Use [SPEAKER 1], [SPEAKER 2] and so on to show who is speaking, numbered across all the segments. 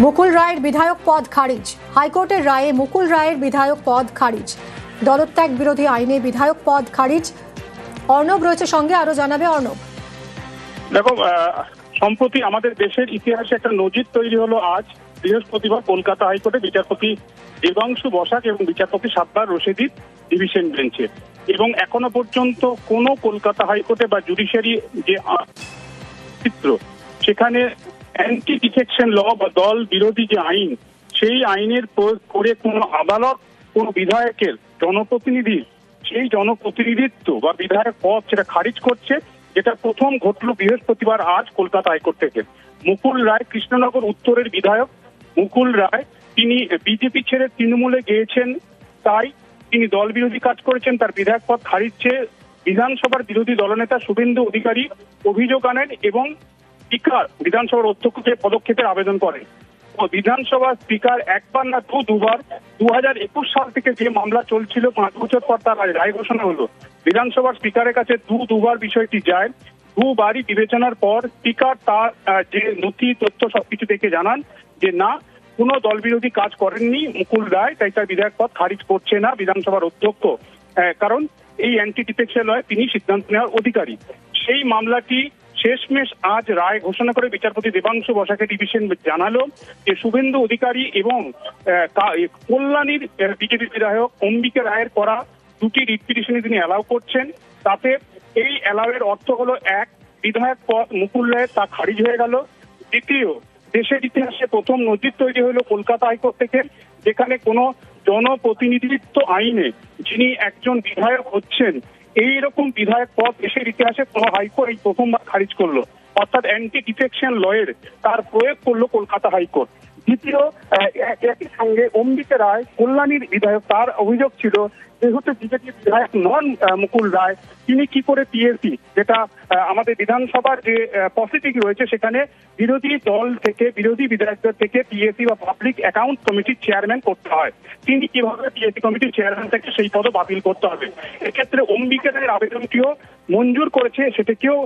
[SPEAKER 1] মুকুল রায়ের বিধায়ক পদ খারিজ। হাইকোর্টের রায়ে মুকুল রায়ের বিধায়ক পদ খারিজ। দলত্যাগ বিরোধী আইনে বিধায়ক পদ খারিজ। অর্ণব রয়েছে সঙ্গে, আরো জানাবে অর্ণব।
[SPEAKER 2] দেখো, সম্প্রতি আমাদের দেশের ইতিহাসে একটা নজির তৈরি হলো আজ বৃহস্পতিবার কলকাতা হাইকোর্টে বিচারপতি দেবাংশু বসাক এবং বিচারপতি সাব্বির রশিদির ডিভিশন বেঞ্চে। এবং এখনো পর্যন্ত কোনো কলকাতা হাইকোর্টে বা জুডিশিয়ারি যে চিত্র, সেখানে অ্যান্টি ডিফেকশন ল বা দল বিরোধী যে আইন, সেই আইনের প্রয়োগ করে কোনো আদালত কোনো বিধায়কের জনপ্রতিনিধির সেই জনপ্রতিনিধিত্ব বা বিধায়ক পদ সেটা খারিজ করছে, যেটা প্রথম ঘটল বৃহস্পতিবার আজ কলকাতা হাইকোর্ট থেকে। মুকুল রায় কৃষ্ণনগর উত্তরের বিধায়ক। মুকুল রায় তিনি বিজেপি ছেড়ে তৃণমূলে গিয়েছেন, তাই তিনি দল বিরোধী কাজ করেছেন, তার বিধায়ক পদ খারিজ চেয়ে বিধানসভার বিরোধী দলনেতা শুভেন্দু অধিকারী অভিযোগ আনেন এবং স্পিকার বিধানসভার অধ্যক্ষকে পদক্ষেপের আবেদন করেন। বিধানসভার স্পিকার একবার না দুবার 2021 সাল থেকে যে মামলা চলছিল, 5 বছর পর তার রায় ঘোষণা হলো। বিধানসভার স্পিকারের কাছে দুবার বিষয়টি যায়। দুবারই বিবেচনার পর স্পিকার তার যে নথি তথ্য সবকিছু দেখে জানান যে না, কোনো দল বিরোধী কাজ করেননি মুকুল রায়, তাই তার বিধায়ক পদ খারিজ করছে না বিধানসভার অধ্যক্ষ, কারণ এই অ্যান্টি ডিফেকশন লয় তিনি সিদ্ধান্ত নেওয়ার অধিকারী। সেই মামলাটি শেষমেশ আজ রায় ঘোষণা করে বিচারপতি দেবাংশু বসাকের ডিভিশন জানালো যে শুভেন্দু অধিকারী এবং কল্যাণীর বিজেপি বিধায়ক অম্বিকা রায়ের করা দুটি রিট পিটিশনে তিনি অ্যালাউ করছেন। তাতে এই অ্যালাউয়ের অর্থ হলো, এক, বিধায়ক পদ মুকুল রায়ের তা খারিজ হয়ে গেল। দ্বিতীয়, দেশের ইতিহাসে প্রথম নজির তৈরি হলো কলকাতা হাইকোর্ট থেকে, যেখানে কোনো জনপ্রতিনিধিত্ব আইনে যিনি একজন বিধায়ক হচ্ছেন, এইরকম বিধায়ক পদ দেশের ইতিহাসে কোনো হাইকোর্ট এই প্রথমবার খারিজ করলো, অর্থাৎ অ্যান্টি ডিফেকশন লয়ের তার প্রয়োগ করলো কলকাতা হাইকোর্ট। দ্বিতীয়, একই সঙ্গে অম্বিকা রায় কল্যাণীর বিধায়ক, তার অভিযোগ ছিল যেহেতু বিজেপি বিধায়ক নন মুকুল রায়, তিনি কি করে পিএসি, যেটা আমাদের বিধানসভার যে পসিটিভ রয়েছে সেখানে বিরোধী দল থেকে বিরোধী বিধায়কদের থেকে পিএসি বা পাবলিক অ্যাকাউন্ট কমিটির চেয়ারম্যান করতে হয়, তিনি কিভাবে পিএসি কমিটির চেয়ারম্যান থেকে সেই পদও বাতিল করতে হবে। এক্ষেত্রে অম্বিকা রায়ের আবেদনটিও মঞ্জুর করেছে, সেটাকেও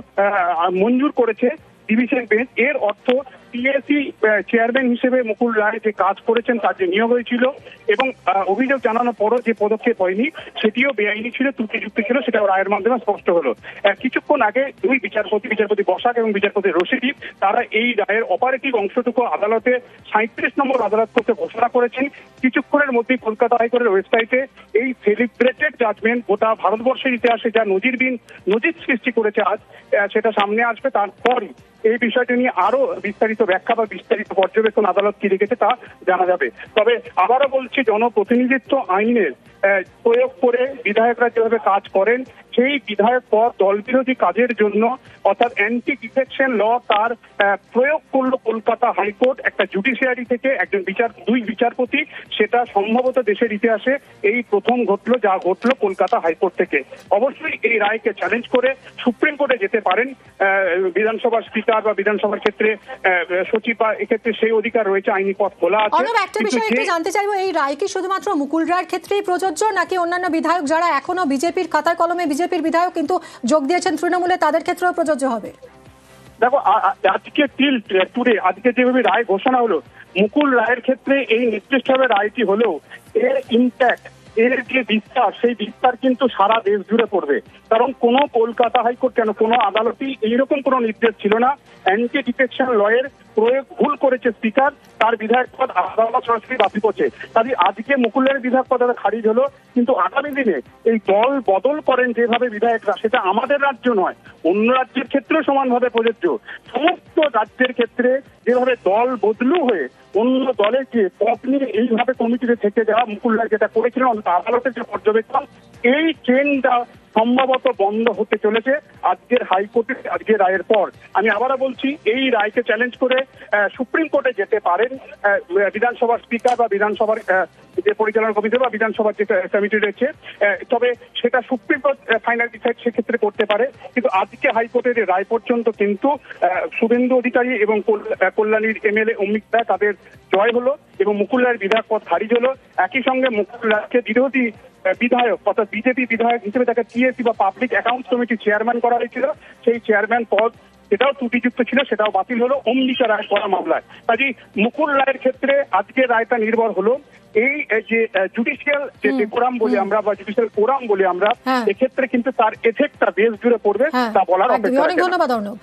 [SPEAKER 2] মঞ্জুর করেছে ডিভিশন বেঞ্চ। এর অর্থ পিএসি চেয়ারম্যান হিসেবে মুকুল রায় যে কাজ করেছেন, তার যে নিয়োগ হয়েছিল এবং অভিযোগ জানানোর পরও যে পদক্ষেপ হয়নি, সেটিও বেআইনি ছিল, ত্রুটিযুক্ত ছিল, সেটাও রায়ের মাধ্যমে স্পষ্ট হলো। কিছুক্ষণ আগে দুই বিচারপতি বসাক এবং বিচারপতি রশিদি, তারা এই রায়ের অপারেটিভ অংশটুকু আদালতে 37 নম্বর আদালত করতে ঘোষণা করেছেন। কিছুক্ষণের মধ্যেই কলকাতা হাইকোর্টের ওয়েবসাইটে এই সেলিব্রেটেড জাজমেন্ট গোটা ভারতবর্ষের ইতিহাসে যা নজির সৃষ্টি করেছে আজ, সেটা সামনে আসবে। তারপরই এই বিষয়টি নিয়ে আরো বিস্তারিত ব্যাখ্যা বা বিস্তারিত পর্যবেক্ষণ আদালত কি রেখেছে তা জানা যাবে। তবে আবারও বলছি, জনপ্রতিনিধিত্ব আইনের প্রয়োগ করে বিধায়করা যেভাবে কাজ করেন, সেই বিধায়ক পদ দল বিরোধী কাজের জন্য, অর্থাৎ অ্যান্টি ডিফেকশন ল তার প্রয়োগ করলো কলকাতা হাইকোর্ট একটা জুডিশিয়ারি থেকে দুই বিচারপতি, সেটা সম্ভবত দেশের ইতিহাসে এই প্রথম ঘটলো, যা ঘটলো কলকাতা হাইকোর্ট থেকে। অবশ্যই এই রায়কে চ্যালেঞ্জ করে সুপ্রিম কোর্টে যেতে পারেন বিধানসভার স্পিকার বা বিধানসভার ক্ষেত্রে সচিব, বা এক্ষেত্রে সেই অধিকার রয়েছে, আইনি পথ খোলা আছে।
[SPEAKER 1] একটা বিষয় একটু জানতে চাইবো, এই রায় কি শুধুমাত্র মুকুল রায়ের ক্ষেত্রেই প্রযোজ্য, নাকি অন্যান্য বিধায়ক যারা এখনো বিজেপির খাতার কলমে বিজেপির বিধায়ক কিন্তু যোগ দিয়েছেন তৃণমূলে, তাদের ক্ষেত্রেও প্রযোজ্য হবে?
[SPEAKER 2] দেখো, আজকে আজকে যেভাবে রায় ঘোষণা হলো, মুকুল রায়ের ক্ষেত্রে এই নির্দিষ্টভাবে রায়টি হলেও এর ইম্প্যাক্ট, এর যে বিস্তার, সেই বিস্তার কিন্তু সারা দেশ জুড়ে পড়বে। কারণ কোনো কলকাতা হাইকোর্ট কেন, কোনো আদালতই এইরকম কোনো নির্দেশ ছিল না। অ্যান্টি ডিফেকশন লয়ের প্রয়োগ ভুল করেছে স্পিকার, তার বিধায়ক পদ আদালত সরাসরি বাতিল করছে। কাজে আজকে মুকুলের বিধায়ক পদ খারিজ হলো, কিন্তু আগামী দিনে এই দল বদল করেন যেভাবে বিধায়করা, সেটা আমাদের রাজ্য নয়, অন্য রাজ্যের ক্ষেত্রে সমানভাবে প্রযোজ্য। সমস্ত রাজ্যের ক্ষেত্রে যেভাবে দল বদলু হয়ে অন্য দলের যে পদ নিয়ে এইভাবে কমিটিতে থেকে যাওয়া, মুকুল রায় যেটা করেছিলেন, আদালতের যে পর্যবেক্ষণ, এই ট্রেনটা সম্ভবত বন্ধ হতে চলেছে আজকের হাইকোর্টের আজকের রায়ের পর। আমি আবারও বলছি, এই রায়কে চ্যালেঞ্জ করে সুপ্রিম কোর্টে যেতে পারেন বিধানসভার স্পিকার বা বিধানসভার যে পরিচালনা কমিটি বা বিধানসভার যে কমিটি রয়েছে, তবে সেটা সুপ্রিম কোর্ট ফাইনাল ডিসাইড সেক্ষেত্রে করতে পারে। কিন্তু আজকে হাইকোর্টের রায় পর্যন্ত কিন্তু শুভেন্দু অধিকারী এবং কল্যাণীর এমএলএ অম্বিকা তাদের জয় হলো এবং মুকুল রায়ের বিধায়ক পদ খারিজ হলো। একই সঙ্গে মুকুল রায়কে বিরোধী বিধায়ক, অর্থাৎ বিজেপি বিধায়ক হিসেবে তাকে পিএসি বা পাবলিক অ্যাকাউন্টস কমিটির চেয়ারম্যান করা হয়েছিল, সেই চেয়ারম্যান পদ সেটাও ত্রুটিযুক্ত ছিল, সেটাও বাতিল হলো অম্বিকা রায় করা মামলায়। কাজেই মুকুল রায়ের ক্ষেত্রে আজকে রায়টা নির্ভর হলো এই যে জুডিশিয়াল যে ডেকোরাম বলি আমরা বা জুডিশিয়াল কোরাম বলি আমরা, এক্ষেত্রে কিন্তু তার এফেক্টটা দেশ জুড়ে পড়বে তা বলার অপেক্ষা।
[SPEAKER 1] অনেক ধন্যবাদ অর্ণব।